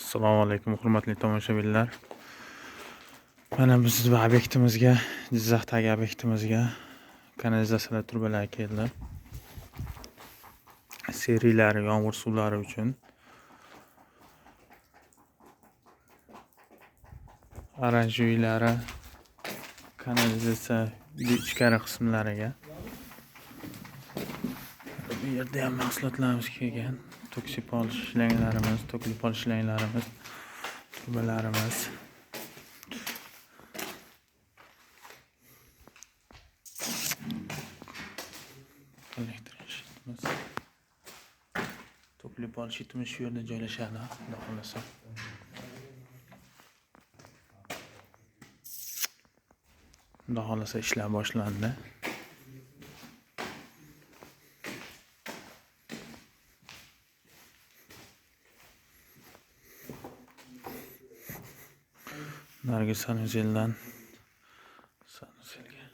Assalomu alaykum hurmatli tomoshabinlar. Mana biz obyektimizga, Jizzaxdagi obyektimizga kanalizatsiya turbalari keldi. Seriylari yomg'ir suvlari uchun araj uylari kanalizatsiya ichkari qismlariga. Bu yerda ham mahsulotlarimiz kelgan. To'kib olish ishlangilarimiz, turbalarimiz. Elektr shitimiz. To'kib olish shitimiz shu yerda joylashadi, xudo xolasa. Xudo xolasa ishlar boshlandi. Nargiz Sanuzeldan Sanuzelga